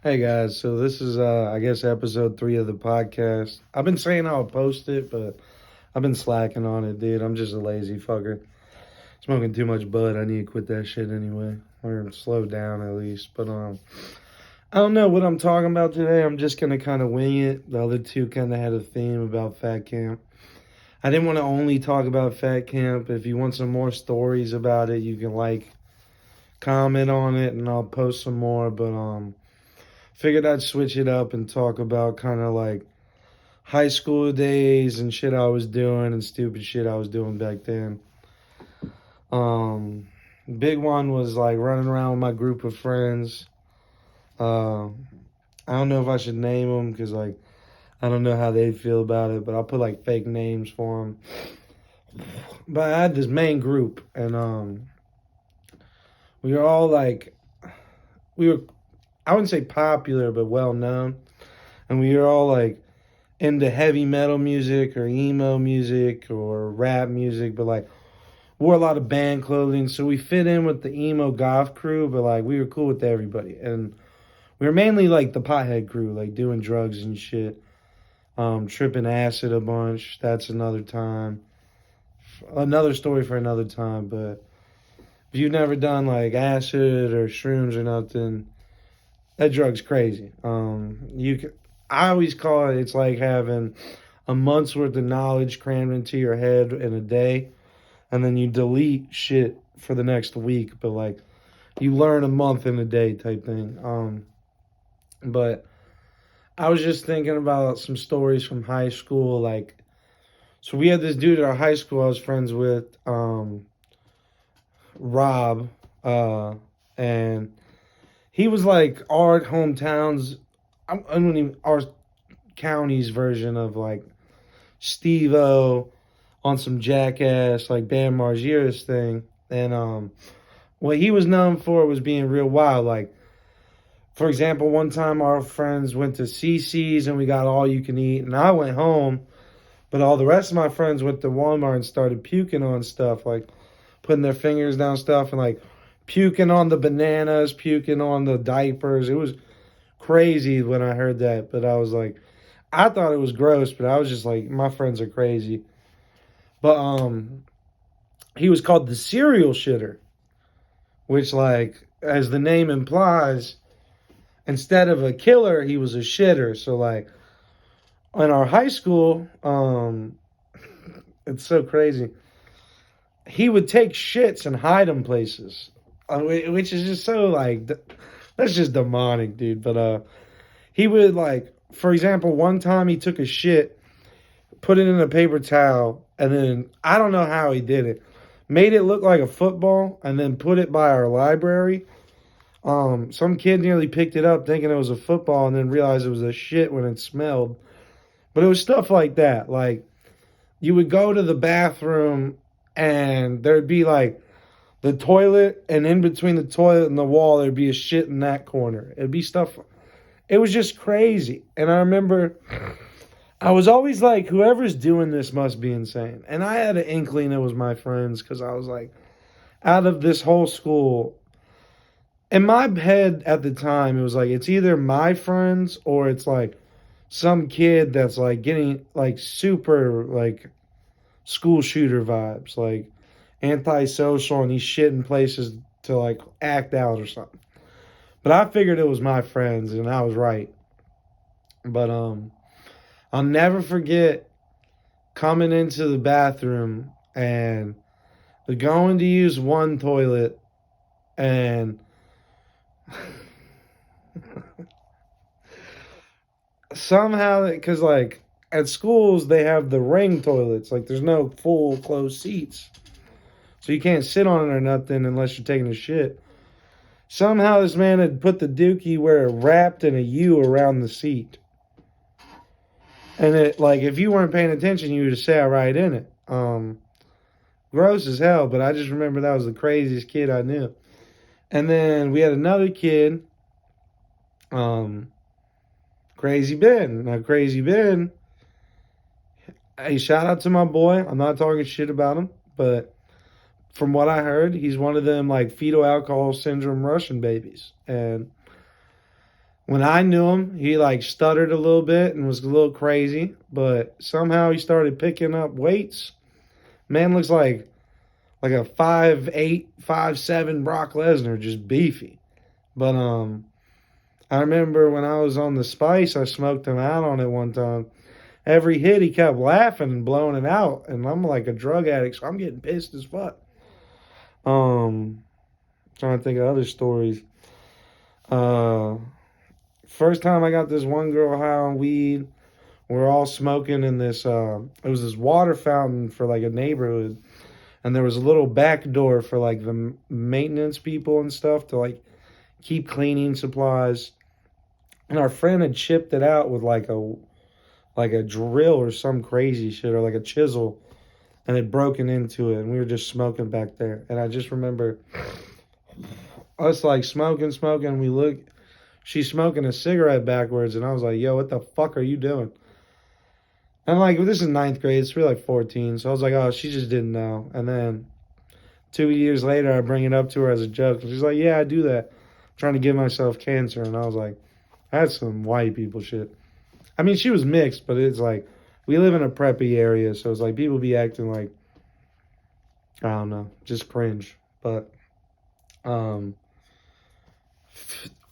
Hey guys, so this is I guess episode 3 of the podcast. I've been saying I'll post it, but I've been slacking on it, dude. I'm just a lazy fucker. Smoking too much bud. I need to quit that shit anyway. Or slow down at least. But I don't know what I'm talking about today. I'm just gonna kinda wing it. The other two kinda had a theme about fat camp. I didn't want to only talk about fat camp. If you want some more stories about it, you can comment on it and I'll post some more. But figured I'd switch it up and talk about kind of like high school days and shit I was doing and stupid shit I was doing back then. Um, Big one was like running around with my group of friends. Uh, I don't know if I should name them because like I don't know how they feel about it, but I'll put like fake names for them. But I had this main group, and we were all like, we were, I wouldn't say popular, but well known, and we were all like into heavy metal music or emo music or rap music, but like wore a lot of band clothing, so we fit in with the emo goth crew, but like we were cool with everybody, and we were mainly like the pothead crew, like doing drugs and shit, tripping acid a bunch. That's another story for another time. But if you've never done like acid or shrooms or nothing, that drug's crazy. I always call it. It's like having a month's worth of knowledge crammed into your head in a day, and then you delete shit for the next week. But like, you learn a month in a day type thing. But I was just thinking about some stories from high school. Like, so we had this dude at our high school I was friends with, Rob, and he was like our hometown's, I don't even, our county's version of like Steve-O on some jackass like Bam Margera's thing. And what he was known for was being real wild. Like, for example, one time our friends went to CC's and we got all you can eat, and I went home, but all the rest of my friends went to Walmart and started puking on stuff, like putting their fingers down stuff and like puking on the bananas, puking on the diapers. It was crazy when I heard that, but I was like, I thought it was gross, but I was just like, my friends are crazy. But he was called the serial shitter, which like as the name implies, instead of a killer, he was a shitter. So like in our high school, it's so crazy. He would take shits and hide them places, which is just so like that's just demonic, dude. But he would like, for example, one time he took a shit, put it in a paper towel, and then I don't know how he did it. Made it look like a football, and then put it by our library. Some kid nearly picked it up thinking it was a football, and then realized it was a shit when it smelled. But it was stuff like that. Like you would go to the bathroom, and there'd be like the toilet, and in between the toilet and the wall, there'd be a shit in that corner. It'd be stuff. It was just crazy. And I remember I was always like, whoever's doing this must be insane. And I had an inkling it was my friends because I was like, out of this whole school, in my head at the time, it was like, it's either my friends or it's like some kid that's like getting like super like school shooter vibes, like antisocial and he's shitting places to like act out or something. But I figured it was my friends and I was right. But I'll never forget coming into the bathroom and going to use one toilet and somehow, because like at schools they have the ring toilets, like there's no full closed seats, so you can't sit on it or nothing unless you're taking a shit. Somehow this man had put the dookie where it wrapped in a U around the seat. And it like if you weren't paying attention you would have sat right in it. Gross as hell, but I just remember that was the craziest kid I knew. And then we had another kid, um, Crazy Ben. Now Crazy Ben, hey, shout out to my boy. I'm not talking shit about him, but from what I heard, he's one of them like fetal alcohol syndrome Russian babies. And When I knew him, he like stuttered a little bit and was a little crazy, but somehow he started picking up weights. Man looks like a 5'8", 5'7" Brock Lesnar, just beefy. But I remember when I was on the Spice, I smoked him out on it one time. Every hit, he kept laughing and blowing it out, and I'm like a drug addict, so I'm getting pissed as fuck. Trying to think of other stories. Uh, First time I got this one girl high on weed, we're all smoking in this. It was this water fountain for like a neighborhood, and there was a little back door for like the maintenance people and stuff to like keep cleaning supplies. And our friend had chipped it out with like a drill or some crazy shit or like a chisel, and had broken into it, and we were just smoking back there. And I just remember us like smoking. We look, she's smoking a cigarette backwards, and I was like, "Yo, what the fuck are you doing?" And like, this is ninth grade, so we're like 14. So I was like, "Oh, she just didn't know." And then 2 years later, I bring it up to her as a joke, and she's like, "Yeah, I do that. I'm trying to give myself cancer." And I was like, "That's some white people shit." I mean, she was mixed, but it's like, we live in a preppy area, so it's like people be acting like, I don't know, just cringe. But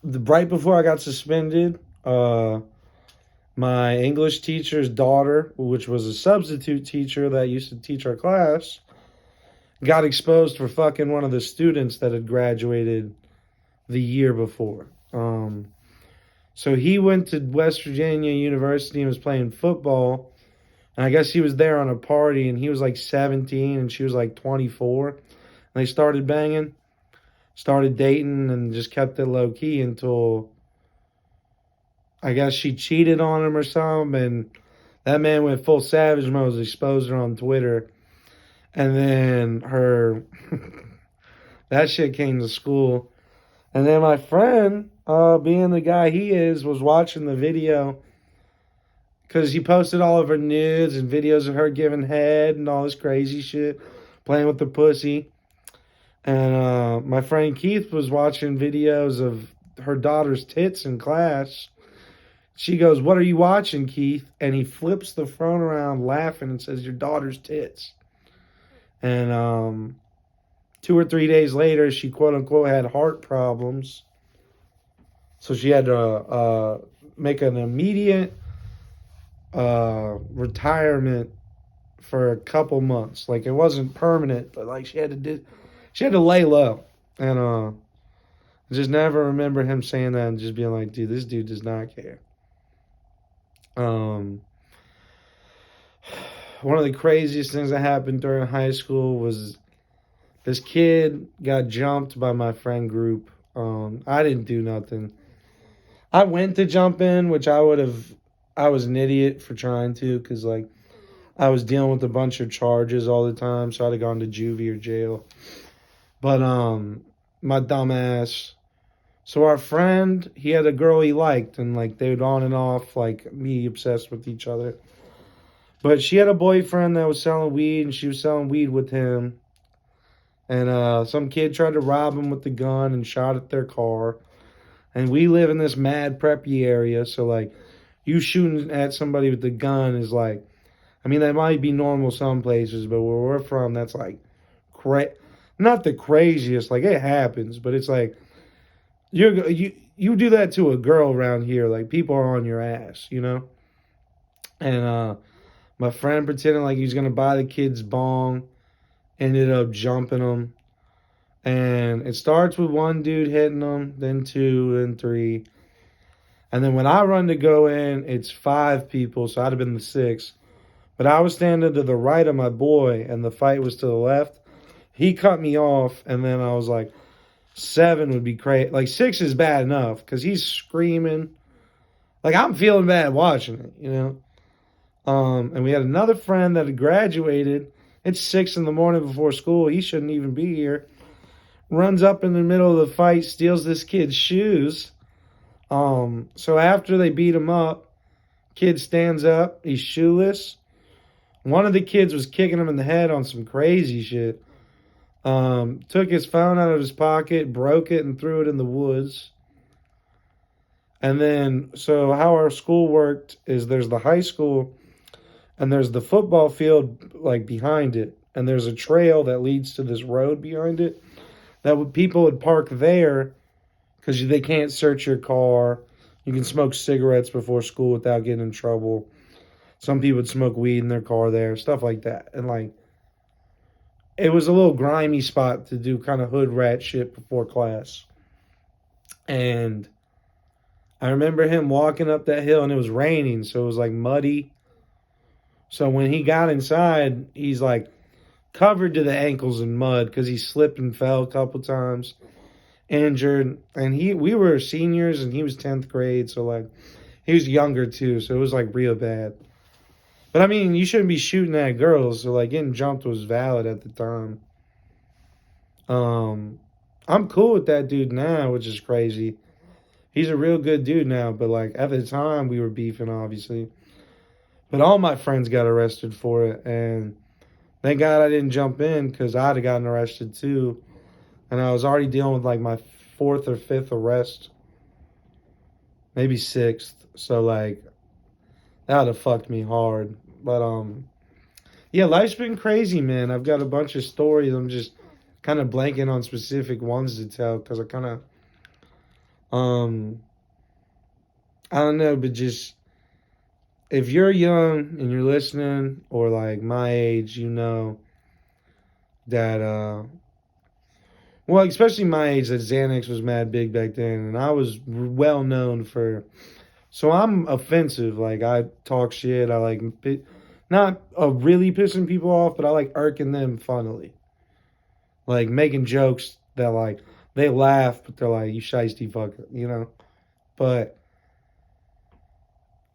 right before I got suspended, my English teacher's daughter, which was a substitute teacher that used to teach our class, got exposed for fucking one of the students that had graduated the year before. So he went to West Virginia University and was playing football. And I guess he was there on a party, and he was like 17 and she was like 24. And they started banging, started dating, and just kept it low key until I guess she cheated on him or something. And that man went full savage mode, exposed her on Twitter. And then that shit came to school. And then my friend, being the guy he is, was watching the video because he posted all of her nudes and videos of her giving head and all this crazy shit, playing with the pussy. And my friend Keith was watching videos of her daughter's tits in class. She goes, "What are you watching, Keith?" And he flips the phone around laughing and says, "Your daughter's tits." And 2 or 3 days later, she quote unquote had heart problems. So she had to make an immediate retirement for a couple months. Like, it wasn't permanent, but like she had to lay low. And I just never remember him saying that and just being like, dude, this dude does not care. One of the craziest things that happened during high school was this kid got jumped by my friend group. I didn't do nothing. I went to jump in, which I was an idiot for trying to, because like I was dealing with a bunch of charges all the time, so I'd have gone to juvie or jail. But my dumb ass. So our friend, he had a girl he liked, and like they would on and off, like me obsessed with each other. But she had a boyfriend that was selling weed, and she was selling weed with him. And some kid tried to rob him with the gun and shot at their car. And we live in this mad preppy area, so like you shooting at somebody with the gun is like, I mean, that might be normal some places, but where we're from, that's like not the craziest. Like, it happens, but it's like you do that to a girl around here, like people are on your ass, you know. And my friend pretended like he was gonna buy the kid's bong, ended up jumping him. And it starts with one dude hitting him, then two, then three. And then when I run to go in, it's 5 people, so I'd have been the 6th. But I was standing to the right of my boy, and the fight was to the left. He cut me off, and then I was like, 7 would be crazy. Like, 6 is bad enough, because he's screaming. Like, I'm feeling bad watching it, you know? And we had another friend that had graduated. It's 6 in the morning before school. He shouldn't even be here. Runs up in the middle of the fight, steals this kid's shoes. So after they beat him up, kid stands up. He's shoeless. One of the kids was kicking him in the head on some crazy shit. Took his phone out of his pocket, broke it, and threw it in the woods. And then, so how our school worked is there's the high school and there's the football field like behind it. And there's a trail that leads to this road behind it that people would park there because they can't search your car. You can smoke cigarettes before school without getting in trouble. Some people would smoke weed in their car there, stuff like that. And like, it was a little grimy spot to do kind of hood rat shit before class. And I remember him walking up that hill and it was raining, so it was like muddy. So when he got inside, he's like covered to the ankles in mud because he slipped and fell a couple times, injured. And we were seniors and he was 10th grade, so like he was younger too, so it was like real bad. But I mean, you shouldn't be shooting at girls, so like getting jumped was valid at the time. I'm cool with that dude now, which is crazy. He's a real good dude now, but like at the time we were beefing, obviously. But all my friends got arrested for it, and thank God I didn't jump in because I'd have gotten arrested too. And I was already dealing with like my fourth or fifth arrest, maybe sixth. So like that would have fucked me hard. But yeah, life's been crazy, man. I've got a bunch of stories. I'm just kind of blanking on specific ones to tell because I kind of I don't know, but just if you're young and you're listening or like my age, you know that well, especially my age, that Xanax was mad big back then, and I was well known for. So I'm offensive. Like I talk shit. I like not really pissing people off, but I like irking them funnily. Like making jokes that like they laugh, but they're like, "You shiesty fucker," you know. But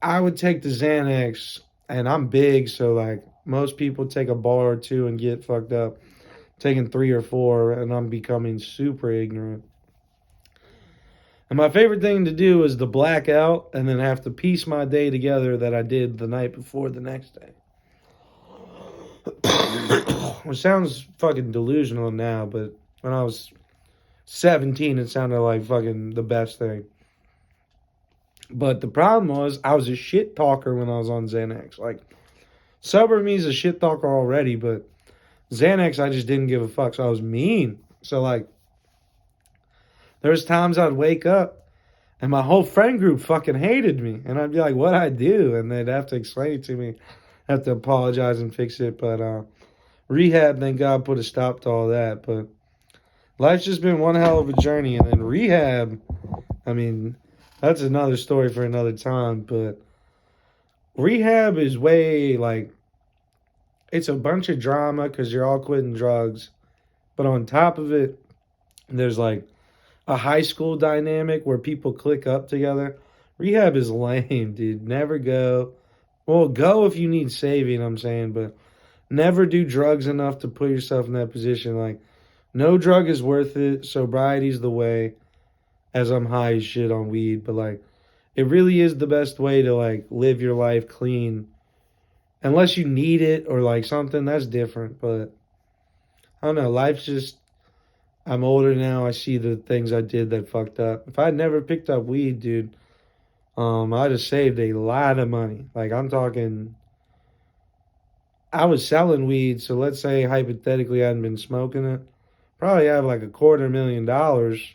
I would take the Xanax, and I'm big, so like most people take a bar or two and get fucked up. Taking three or four, and I'm becoming super ignorant. And my favorite thing to do is to black out and then have to piece my day together that I did the night before the next day. Which sounds fucking delusional now, but when I was 17, it sounded like fucking the best thing. But the problem was, I was a shit talker when I was on Xanax. Like, sober me's a shit talker already, but Xanax, I just didn't give a fuck. So I was mean. So, like, there was times I'd wake up and my whole friend group fucking hated me. And I'd be like, what'd I do? And they'd have to explain it to me. Have to apologize and fix it. But rehab, thank God, put a stop to all that. But life's just been one hell of a journey. And then rehab, I mean, that's another story for another time. But rehab is way, like, it's a bunch of drama because you're all quitting drugs. But on top of it, there's like a high school dynamic where people click up together. Rehab is lame, dude. Never go. Well, go if you need saving, I'm saying, but never do drugs enough to put yourself in that position. Like, no drug is worth it. Sobriety's the way, as I'm high as shit on weed. But, like, it really is the best way to, like, live your life clean. Unless you need it or, like, something, that's different. But, I don't know. Life's just, I'm older now. I see the things I did that fucked up. If I'd never picked up weed, dude, I'd have saved a lot of money. Like, I'm talking, I was selling weed, so let's say hypothetically I hadn't been smoking it. Probably have like $250,000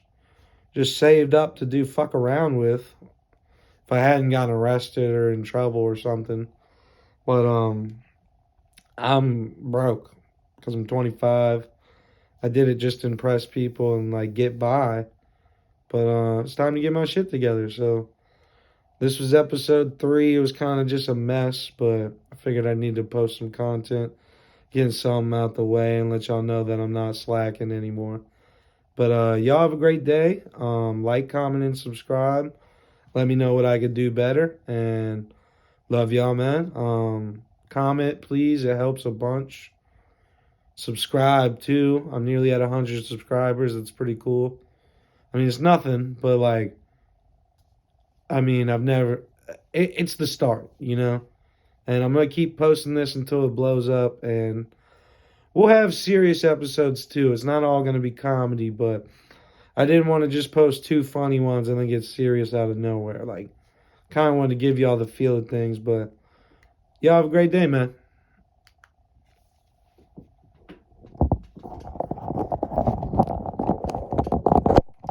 just saved up to do fuck around with if I hadn't gotten arrested or in trouble or something. But I'm broke because I'm 25. I did it just to impress people and like get by. But it's time to get my shit together. So this was episode 3. It was kind of just a mess, but I figured I need to post some content, getting something out the way, and let y'all know that I'm not slacking anymore. But y'all have a great day. Like, comment, and subscribe. Let me know what I could do better. And love y'all, man. Comment, please. It helps a bunch. Subscribe, too. I'm nearly at 100 subscribers. That's pretty cool. I mean, it's nothing, but, like, I mean, it's the start, you know? And I'm going to keep posting this until it blows up. And we'll have serious episodes, too. It's not all going to be comedy, but I didn't want to just post 2 funny ones and then get serious out of nowhere. Like, kind of wanted to give y'all the feel of things, but y'all have a great day, man.